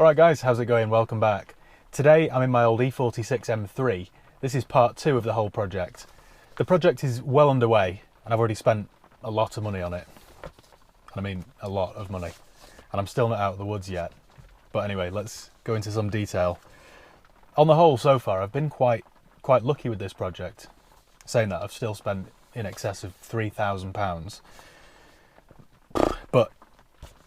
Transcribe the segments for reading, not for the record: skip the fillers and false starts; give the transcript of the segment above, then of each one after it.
Alright guys, how's it going? Welcome back. Today I'm in my old E46 M3. This is part 2 of the whole project. The project is well underway and I've already spent a lot of money on it. And I mean a lot of money. And I'm still not out of the woods yet. But anyway, let's go into some detail. On the whole, so far, I've been quite lucky with this project. Saying that, I've still spent in excess of £3,000. But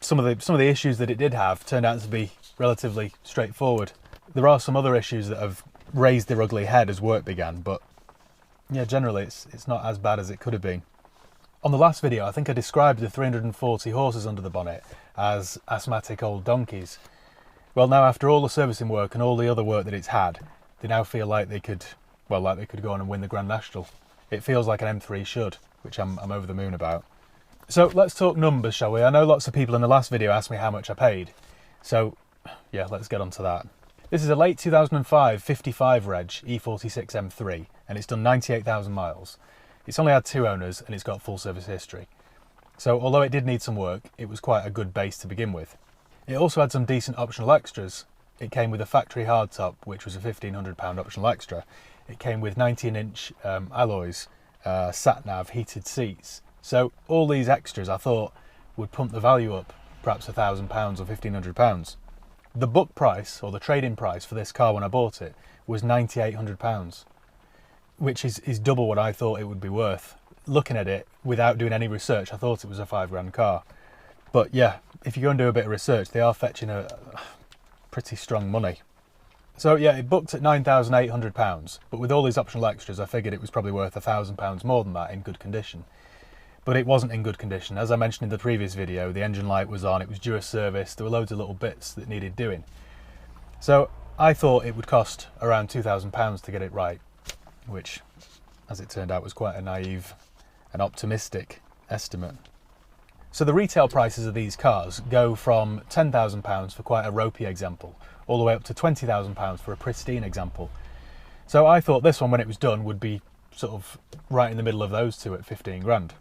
some of the issues that it did have turned out to be relatively straightforward. There are some other issues that have raised their ugly head as work began, but yeah, generally it's not as bad as it could have been. On the last video, I think I described the 340 horses under the bonnet as asthmatic old donkeys. Well, now after all the servicing work and all the other work that it's had, they now feel like they could go on and win the Grand National. It feels like an M3 should, which I'm over the moon about. So let's talk numbers, shall we? I know lots of people in the last video asked me how much I paid. So yeah, let's get on to that. This is a late 2005 55 reg E46 M3 and it's done 98,000 miles. It's only had 2 owners and it's got full service history. So although it did need some work, it was quite a good base to begin with. It also had some decent optional extras. It came with a factory hardtop, which was a £1,500 optional extra. It came with 19-inch alloys, sat-nav, heated seats. So all these extras I thought would pump the value up, perhaps £1,000 or £1,500. The book price, or the trade-in price for this car when I bought it, was £9,800, which is double what I thought it would be worth. Looking at it, without doing any research, I thought it was a £5,000 car. But yeah, if you go and do a bit of research, they are fetching a pretty strong money. So yeah, it booked at £9,800, but with all these optional extras, I figured it was probably worth £1,000 more than that in good condition. But it wasn't in good condition. As I mentioned in the previous video, the engine light was on, it was due a service, there were loads of little bits that needed doing. So I thought it would cost around £2,000 to get it right, which, as it turned out, was quite a naive and optimistic estimate. So the retail prices of these cars go from £10,000 for quite a ropey example, all the way up to £20,000 for a pristine example. So I thought this one, when it was done, would be sort of right in the middle of those two at 15 grand.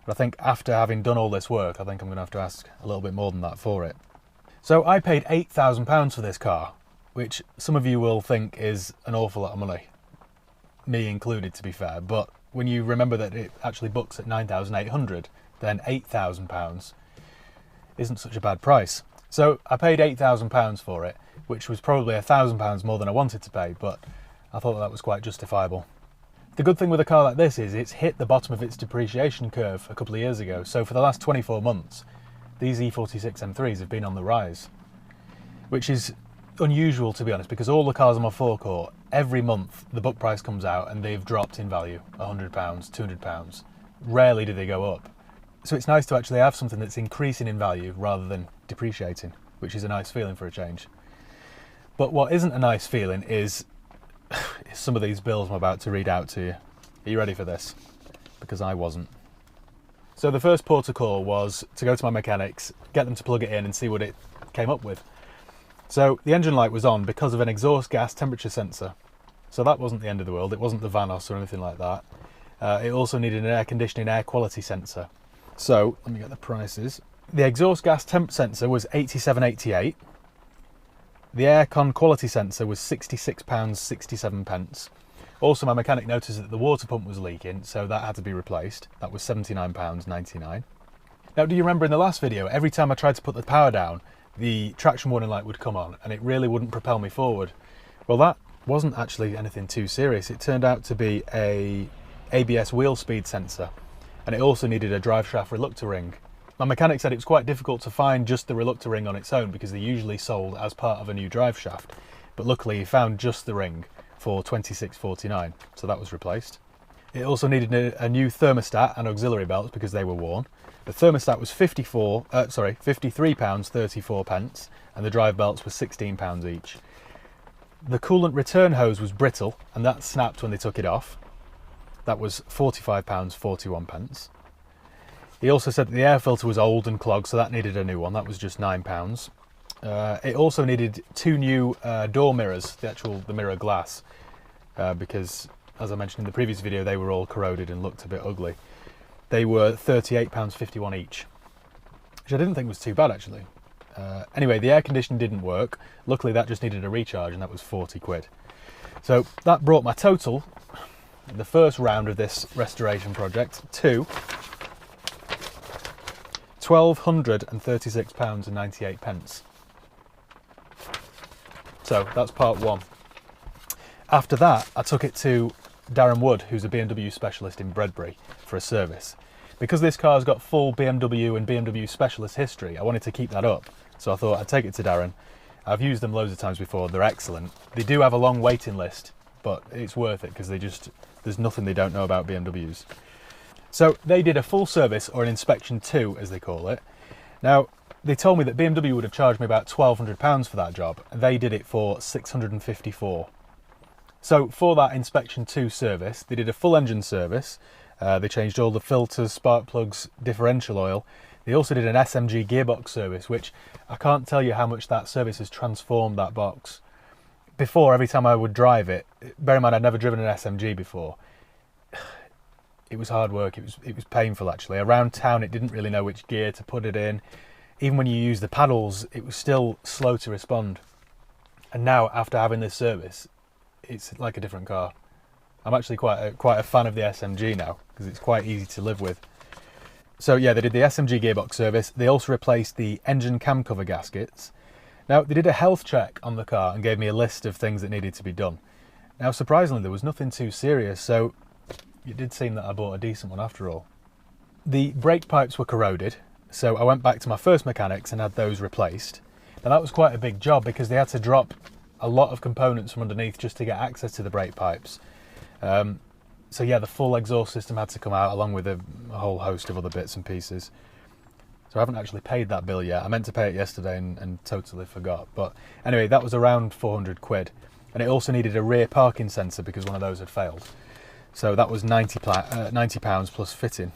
But I think after having done all this work, I think I'm going to have to ask a little bit more than that for it. So I paid £8,000 for this car, which some of you will think is an awful lot of money. Me included, to be fair, but when you remember that it actually books at £9,800, then £8,000 isn't such a bad price. So I paid £8,000 for it, which was probably £1,000 more than I wanted to pay, but I thought that was quite justifiable. The good thing with a car like this is it's hit the bottom of its depreciation curve a couple of years ago, so for the last 24 months, these E46 M3s have been on the rise, which is unusual, to be honest, because all the cars on my forecourt, every month the book price comes out and they've dropped in value, £100, £200. Rarely do they go up. So it's nice to actually have something that's increasing in value rather than depreciating, which is a nice feeling for a change. But what isn't a nice feeling is some of these bills I'm about to read out to you. Are you ready for this? Because I wasn't. So the first port of call was to go to my mechanics, get them to plug it in and see what it came up with. So the engine light was on because of an exhaust gas temperature sensor. So that wasn't the end of the world. It wasn't the Vanos or anything like that. It also needed an air conditioning air quality sensor. So let me get the prices. The exhaust gas temp sensor was £87.88. The aircon quality sensor was £66.67. Also, my mechanic noticed that the water pump was leaking, so that had to be replaced. That was £79.99. Now, do you remember in the last video, every time I tried to put the power down, the traction warning light would come on, and it really wouldn't propel me forward? Well, that wasn't actually anything too serious. It turned out to be a ABS wheel speed sensor, and it also needed a drive shaft reluctor ring. My mechanic said it was quite difficult to find just the reluctor ring on its own because they're usually sold as part of a new drive shaft, but luckily he found just the ring for £26.49, so that was replaced. It also needed a new thermostat and auxiliary belts because they were worn. The thermostat was £53.34 and the drive belts were £16 each. The coolant return hose was brittle and that snapped when they took it off. That was £45.41. He also said that the air filter was old and clogged, so that needed a new one. That was just £9. It also needed 2 new door mirrors, the mirror glass, because, as I mentioned in the previous video, they were all corroded and looked a bit ugly. They were £38.51 each, which I didn't think was too bad, actually. Anyway, the air conditioning didn't work. Luckily that just needed a recharge, and that was 40 quid. So that brought my total, in the first round of this restoration project, to £1,236.98. So that's part one. After that, I took it to Darren Wood, who's a BMW specialist in Bredbury, for a service. Because this car's got full BMW and BMW specialist history, I wanted to keep that up. So I thought I'd take it to Darren. I've used them loads of times before, they're excellent. They do have a long waiting list, but it's worth it because there's nothing they don't know about BMWs. So they did a full service, or an inspection 2 as they call it. Now, they told me that BMW would have charged me about £1,200 for that job, and they did it for £654. So for that inspection 2 service, they did a full engine service. They changed all the filters, spark plugs, differential oil. They also did an SMG gearbox service, which I can't tell you how much that service has transformed that box. Before, every time I would drive it, bear in mind I'd never driven an SMG before, it was hard work, it was painful actually. Around town it didn't really know which gear to put it in. Even when you use the paddles, it was still slow to respond. And now, after having this service, it's like a different car. I'm actually quite a fan of the SMG now, because it's quite easy to live with. So yeah, they did the SMG gearbox service. They also replaced the engine cam cover gaskets. Now, they did a health check on the car and gave me a list of things that needed to be done. Now, surprisingly, there was nothing too serious, so it did seem that I bought a decent one after all. The brake pipes were corroded, so I went back to my first mechanics and had those replaced. Now, that was quite a big job because they had to drop a lot of components from underneath just to get access to the brake pipes. So yeah, the full exhaust system had to come out along with a whole host of other bits and pieces. So I haven't actually paid that bill yet. I meant to pay it yesterday and totally forgot. But anyway, that was around 400 quid. And it also needed a rear parking sensor because one of those had failed. So that was £90 plus fitting.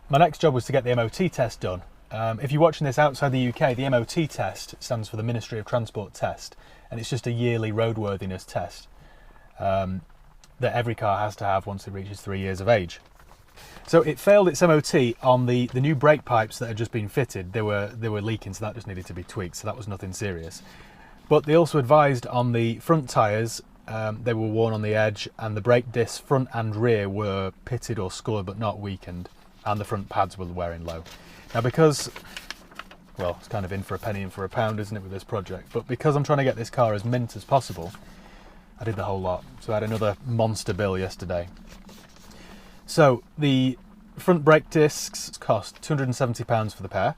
My next job was to get the MOT test done. If you're watching this outside the UK, the MOT test stands for the Ministry of Transport Test. And it's just a yearly roadworthiness test that every car has to have once it reaches 3 years of age. So it failed its MOT on the new brake pipes that had just been fitted. They were leaking, so that just needed to be tweaked, so that was nothing serious. But they also advised on the front tyres, they were worn on the edge, and the brake discs front and rear were pitted or scored but not weakened, and the front pads were wearing low. Now because, well, it's kind of in for a penny in for a pound, isn't it, with this project, but because I'm trying to get this car as mint as possible, I did the whole lot. So I had another monster bill yesterday. So the front brake discs cost £270 for the pair.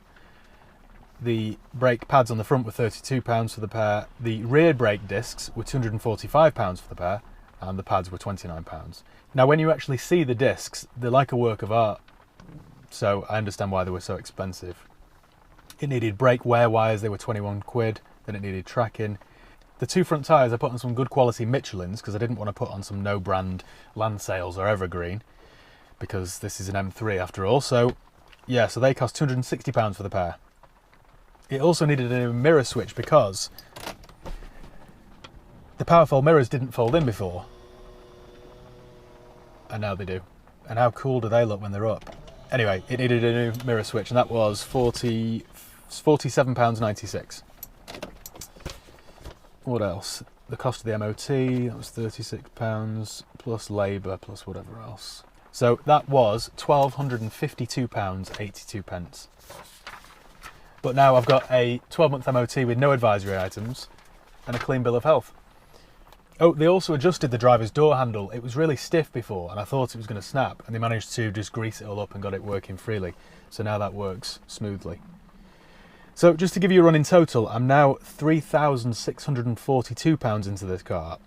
The brake pads on the front were £32 for the pair. The rear brake discs were £245 for the pair, and the pads were £29. Now when you actually see the discs, they're like a work of art, so I understand why they were so expensive. It needed brake wear wires, they were 21 quid, then it needed tracking. The two front tyres I put on some good quality Michelins because I didn't want to put on some no brand Lansales or Evergreen, because this is an M3 after all. So yeah, so they cost £260 for the pair. It also needed a new mirror switch because the powerfold mirrors didn't fold in before, and now they do. And how cool do they look when they're up? Anyway, it needed a new mirror switch, and that was £47.96. What else? The cost of the MOT, that was £36 plus labour plus whatever else. So that was £1,252.82. But now I've got a 12-month MOT with no advisory items and a clean bill of health. Oh, they also adjusted the driver's door handle. It was really stiff before and I thought it was going to snap, and they managed to just grease it all up and got it working freely. So now that works smoothly. So just to give you a run in total, I'm now £3,642 into this car,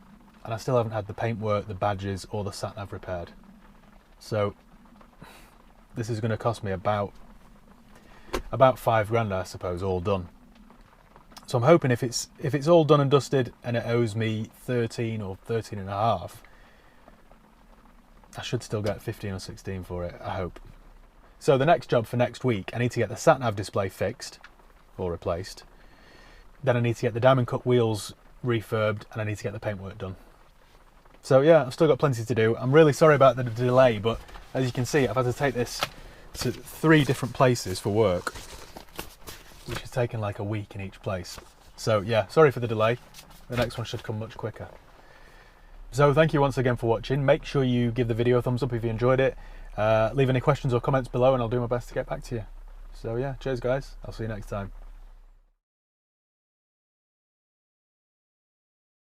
and I still haven't had the paintwork, the badges or the sat-nav repaired. So this is going to cost me about £5,000, I suppose, all done. So I'm hoping if it's all done and dusted and it owes me 13 or 13 and a half, I should still get 15 or 16 for it, I hope. So the next job for next week, I need to get the sat-nav display fixed or replaced. Then I need to get the diamond cut wheels refurbed, and I need to get the paintwork done. So yeah, I've still got plenty to do. I'm really sorry about the delay, but as you can see, I've had to take this to 3 different places for work. which has taken like a week in each place. So yeah, sorry for the delay. The next one should come much quicker. So thank you once again for watching. Make sure you give the video a thumbs up if you enjoyed it. Leave any questions or comments below and I'll do my best to get back to you. So yeah, cheers guys. I'll see you next time.